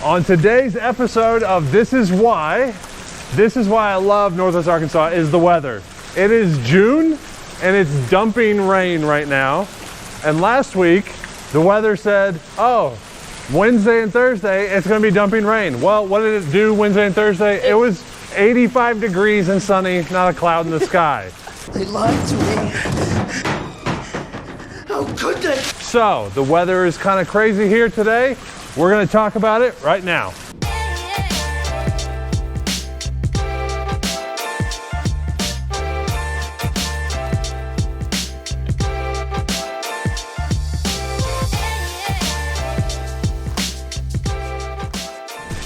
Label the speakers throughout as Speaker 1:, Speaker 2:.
Speaker 1: On today's episode of This Is Why I love Northwest Arkansas is the weather. It is June and it's dumping rain right now. And last week, the weather said, oh, Wednesday and Thursday, it's gonna be dumping rain. Well, what did it do Wednesday and Thursday? It was 85 degrees and sunny, not a cloud in the sky.
Speaker 2: They lied to me. How could they?
Speaker 1: So, the weather is kind of crazy here today. We're gonna talk about it right now.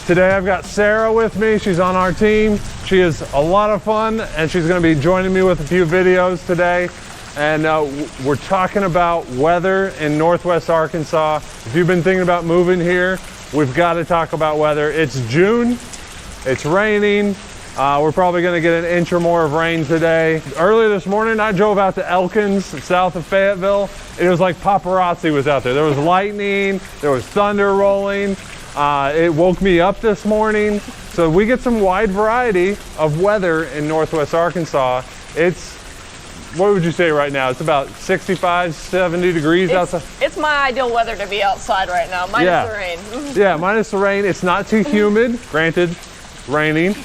Speaker 1: Today I've got Sarah with me. She's on our team. She is a lot of fun and she's gonna be joining me with a few videos today. And we're talking about weather in Northwest Arkansas. If you've been thinking about moving here, we've got to talk about weather. It's June, it's raining. We're probably gonna get an inch or more of rain today. Earlier this morning, I drove out to Elkins, south of Fayetteville. It was like paparazzi was out there. There was lightning, there was thunder rolling. It woke me up this morning. So we get some wide variety of weather in Northwest Arkansas. What would you say right now? It's about 65, 70 degrees outside.
Speaker 3: It's my ideal weather to be outside right now, minus the rain.
Speaker 1: Yeah, minus the rain. It's not too humid, granted, raining,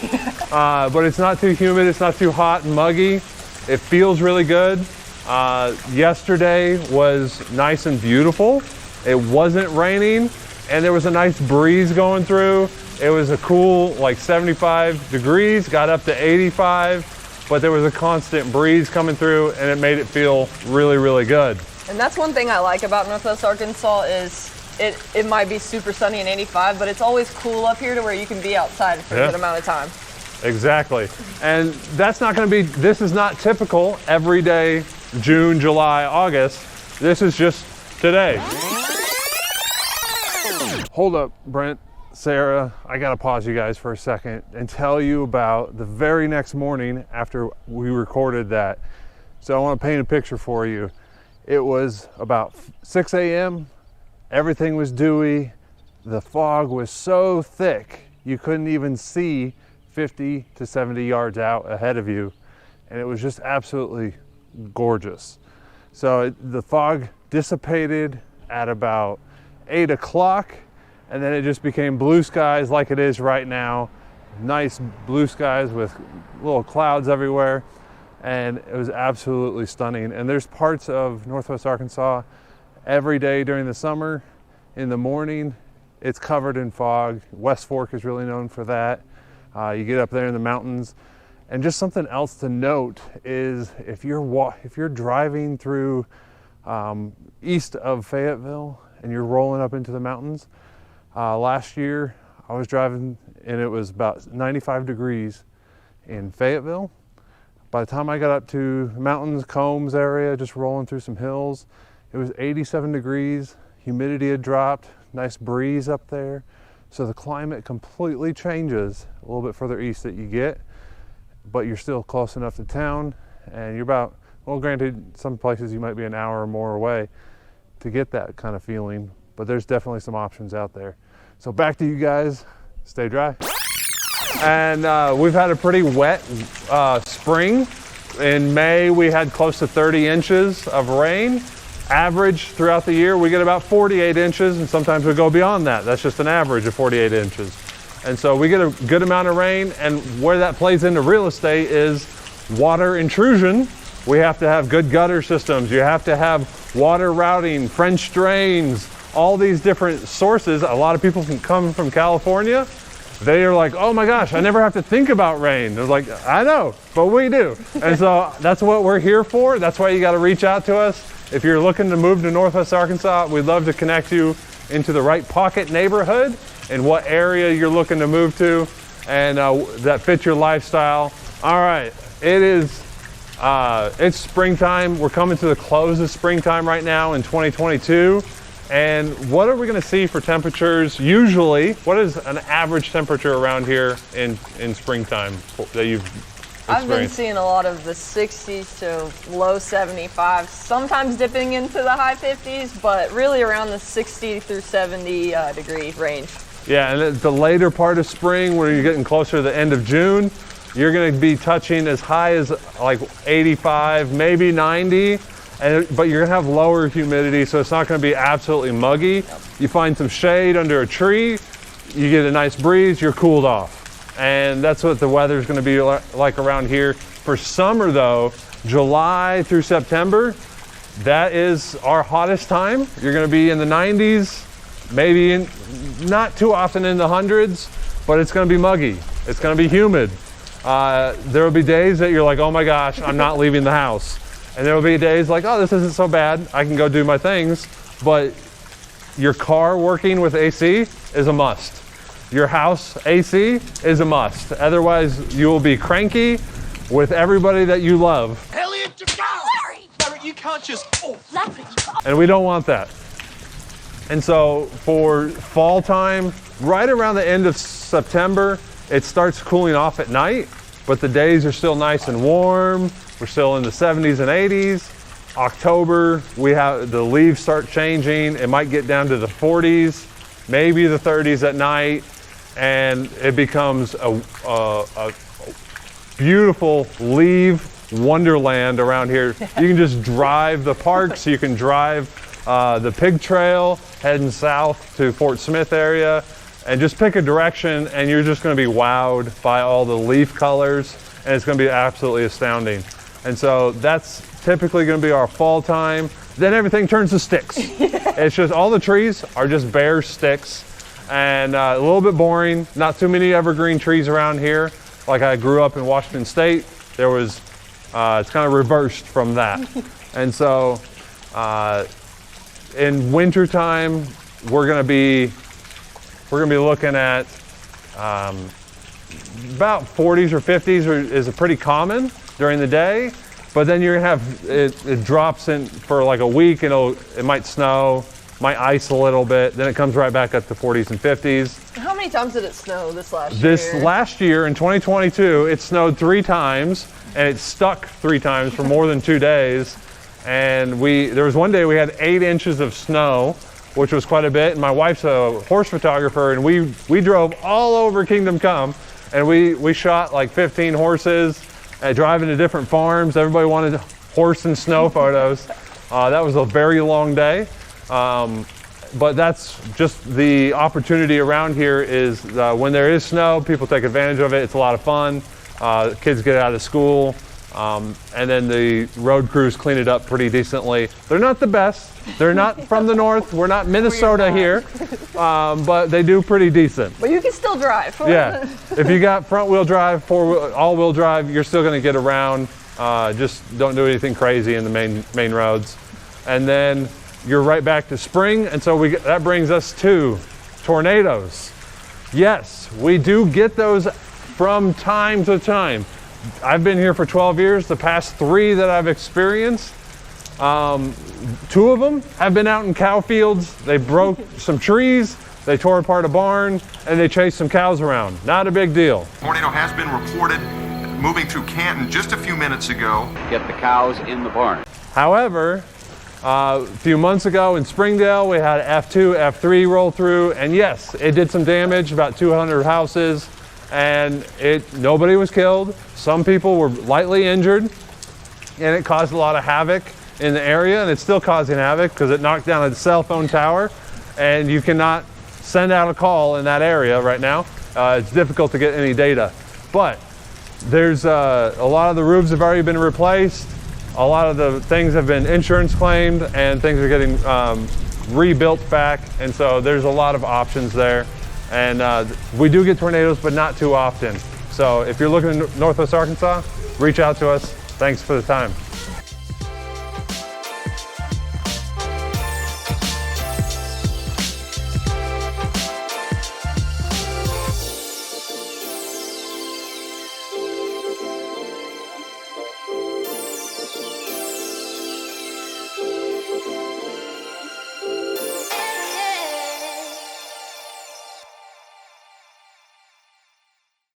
Speaker 1: but it's not too humid. It's not too hot and muggy. It feels really good. Yesterday was nice and beautiful. It wasn't raining and there was a nice breeze going through. It was a cool, like 75 degrees, got up to 85. But there was a constant breeze coming through and it made it feel really, really good.
Speaker 3: And that's one thing I like about Northwest Arkansas is it might be super sunny and 85, but it's always cool up here to where you can be outside for a good amount of time.
Speaker 1: Exactly. And that's not gonna be, this is not typical every day, June, July, August. This is just today. Hold up, Brent. Sarah, I gotta pause you guys for a second and tell you about the very next morning after we recorded that. So I want to paint a picture for you. It was about 6 a.m. Everything was dewy. The fog was so thick you couldn't even see 50 to 70 yards out ahead of you. And it was just absolutely gorgeous. So the fog dissipated at about 8 o'clock. And then it just became blue skies like it is right now. Nice blue skies with little clouds everywhere. And it was absolutely stunning. And there's parts of Northwest Arkansas every day during the summer. In the morning, it's covered in fog. West Fork is really known for that. You get up there in the mountains. And just something else to note is if you're driving through east of Fayetteville and you're rolling up into the mountains, last year I was driving and it was about 95 degrees in Fayetteville. By the time I got up to mountains, Combs area, just rolling through some hills, it was 87 degrees, humidity had dropped, nice breeze up there. So the climate completely changes a little bit further east that you get, but you're still close enough to town and you're about, well, granted, some places you might be an hour or more away to get that kind of feeling. But there's definitely some options out there. So back to you guys, stay dry. And we've had a pretty wet spring. In May, we had close to 30 inches of rain. Average throughout the year, we get about 48 inches, and sometimes we go beyond that. That's just an average of 48 inches. And so we get a good amount of rain, and where that plays into real estate is water intrusion. We have to have good gutter systems. You have to have water routing, French drains, all these different sources. A lot of people can come from California. They are like, oh my gosh, I never have to think about rain. They're like, I know, but we do. And so that's what we're here for. That's why you got to reach out to us. If you're looking to move to Northwest Arkansas, we'd love to connect you into the right pocket neighborhood and what area you're looking to move to and that fits your lifestyle. All right, it's springtime. We're coming to the close of springtime right now in 2022. And what are we going to see for temperatures? Usually, what is an average temperature around here in springtime that you've experienced?
Speaker 3: I've been seeing a lot of the 60s to low 75s, sometimes dipping into the high 50s, but really around the 60 through 70 degree range.
Speaker 1: Yeah, and at the later part of spring, when you're getting closer to the end of June, you're going to be touching as high as like 85, maybe 90, but you're going to have lower humidity, so it's not going to be absolutely muggy. Yep. You find some shade under a tree, you get a nice breeze, you're cooled off. And that's what the weather's going to be like around here. For summer though, July through September, that is our hottest time. You're going to be in the 90s, maybe not too often in the hundreds, but it's going to be muggy. It's going to be humid. There will be days that you're like, oh my gosh, I'm not leaving the house. And there will be days like, oh, this isn't so bad. I can go do my things. But your car working with AC is a must. Your house AC is a must. Otherwise, you will be cranky with everybody that you love.
Speaker 2: Elliot, you go! Larry, you can't just... Oh, Larry.
Speaker 1: And we don't want that. And so for fall time, right around the end of September, it starts cooling off at night, but the days are still nice and warm. We're still in the 70s and 80s. October, the leaves start changing. It might get down to the 40s, maybe the 30s at night, and it becomes a beautiful leaf wonderland around here. You can just drive the parks, you can drive the pig trail heading south to Fort Smith area, and just pick a direction and you're just going to be wowed by all the leaf colors, and it's going to be absolutely astounding. And so that's typically going to be our fall time. Then everything turns to sticks. It's just all the trees are just bare sticks, and a little bit boring. Not too many evergreen trees around here. Like I grew up in Washington State, there was it's kind of reversed from that. And so in winter time, we're going to be looking at about 40s or 50s is a pretty common during the day, but then you're gonna have it drops in for like a week, and it might snow, might ice a little bit, then it comes right back up to 40s and 50s.
Speaker 3: How many times did it snow this last year?
Speaker 1: This last year in 2022, it snowed 3 times, and it stuck 3 times for more than 2 days. And there was one day we had 8 inches of snow, which was quite a bit. And my wife's a horse photographer, and we drove all over Kingdom Come, and we shot like 15 horses, driving to different farms. Everybody wanted horse and snow photos. That was a very long day. But that's just the opportunity around here is when there is snow, people take advantage of it. It's a lot of fun. Kids get out of school. And then the road crews clean it up pretty decently. They're not the best. They're not from the north. We're not Minnesota here, but they do pretty decent.
Speaker 3: But you can still drive.
Speaker 1: Yeah, if you got front wheel drive, all-wheel drive, you're still going to get around. Just don't do anything crazy in the main roads. And then you're right back to spring, and so that brings us to tornadoes. Yes, we do get those from time to time. I've been here for 12 years. The past 3 that I've experienced, 2 of them have been out in cow fields. They broke some trees, they tore apart a barn, and they chased some cows around. Not a big deal.
Speaker 4: Tornado has been reported moving through Canton just a few minutes ago.
Speaker 5: Get the cows in the barn.
Speaker 1: However, a few months ago in Springdale, we had F2, F3 roll through, and yes, it did some damage, about 200 houses. And nobody was killed. Some people were lightly injured, and it caused a lot of havoc in the area, and it's still causing havoc because it knocked down a cell phone tower, and you cannot send out a call in that area right now. It's difficult to get any data. But there's a lot of the roofs have already been replaced. A lot of the things have been insurance claimed, and things are getting rebuilt back, and so there's a lot of options there. And we do get tornadoes, but not too often. So if you're looking in Northwest Arkansas, reach out to us. Thanks for the time.